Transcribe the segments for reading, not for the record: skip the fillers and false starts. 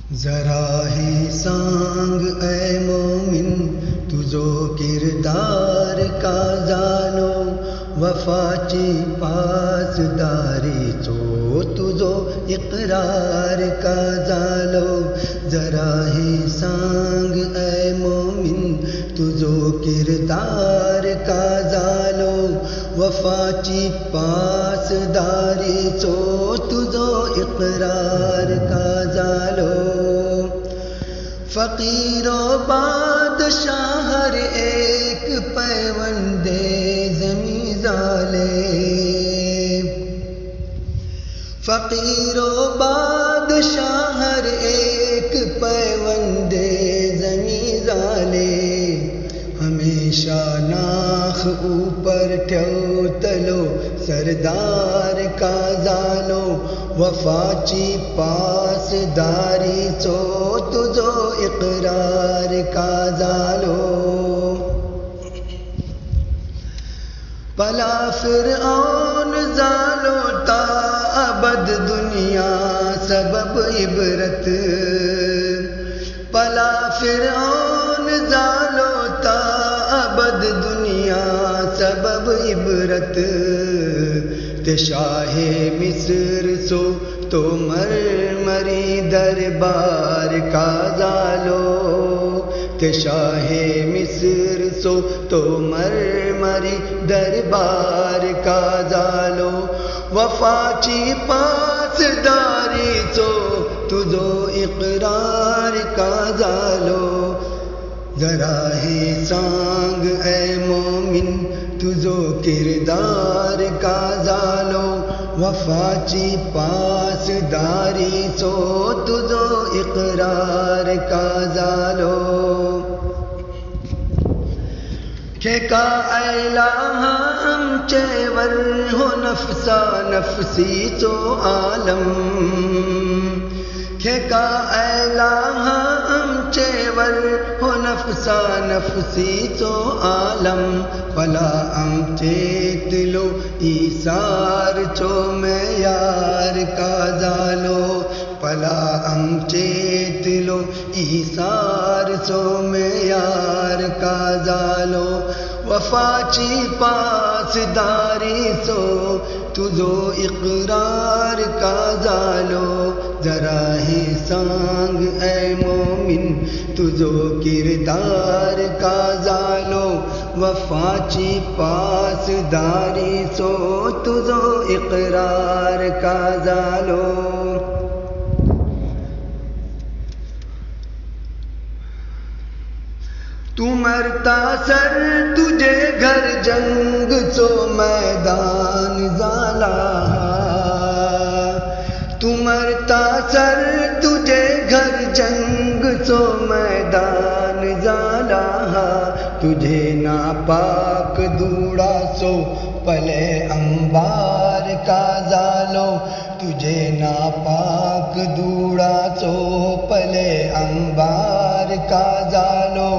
ذرا ہی سانگ اے مومن تجھو کردار کا زانو وفاچی پاس داری چو تجھو اقرار کا زالو ذرا ہی سانگ اے مومن تجھو کردار کا زالو وفاچی پاس داری چو تجھو اقرار کا زالو فقیر و بادشاہ ہر ایک پیوندے زمیں زالے فقیر و بادشاہ ہر ایک پیوندے زمیں زالے ہمیشہ ناخ اوپر ٹھو تلو سردار کا زالو وفاچی پاس داری چو تجھو اقرار کا زالو پلا فرعون زالو تا ابد دنیا سبب عبرت پلا فرعون زالو تا ابد دنیا سبب عبرت شاہ مصر سو تو مرمری دربار کا زالو شاہ مصر سو تو مرمری دربار کا زالو وفاچی پاس داری چو تجھو اقرار کا زالو ذرا ہی سانگ اے مومن تجھو کردار کا زالو وفاچی پاس داری چو تجھو اقرار کا زالو کھیکا ایلاہ ہم چیور ہو نفسا نفسی چو عالم کھیکا ایلاہ ہم چیور ہو نفسا نفسی چو عالم پلا ام چیتلو ایثار چو میں یار کا زالو پلا ام چیتلو ایثار چو میں یار کا زالو وفاچی پاس داری سو تجھو اقرار کا زالو ذرا ہی سانگ اے مومن تجھو کردار کا زالو وفاچی پاس داری سو تجھو اقرار کا زالو تو مرتا سر تجھے گھر جنگ چو میدان زالا تو مرتا سر تجھے گھر جنگ چو میدان زالا تجھے ناپاک دوڑا سو پلے انبار کا زالو تجھے ناپاک دوڑا سو پلے انبار کا زالو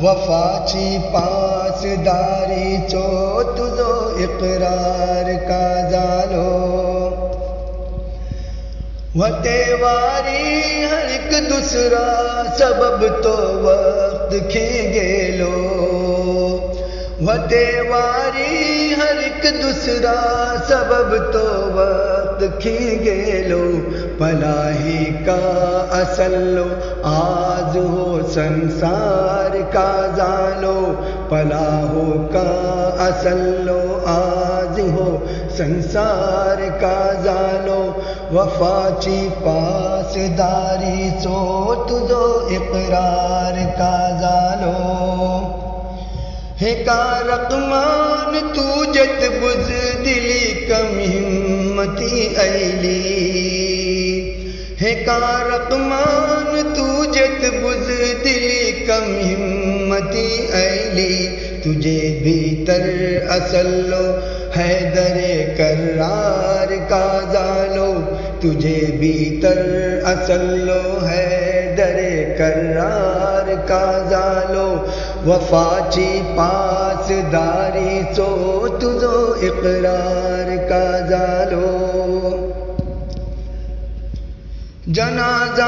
وفاچی پاس داری چو تجھو اقرار کا زالو وتے واری ہر ایک دوسرا سبب تو وقت کھینگے لو وتے واری ہر ایک دوسرا سبب تو وقت کھینگے لو پلاہی کا اصل لو آج ہو سنسار کا زالو پلاہو کا اصل لو آج ہو سنسار کا زالو وفاچی پاس داری چو تجھو اقرار کا زالو ہے کا رقمان تو جت بزدلی کم ہمتی ایلی ہے کا رقمان تو جت بزدلی کم ہمتی ایلی تجھے بھیتر اصل لو حیدر کرار کا زالو تجھے بھیتر اصل لو حیدر کرار کا زالو وفاچی پاس داری چو تجھو اقرار کا زالو جنازہ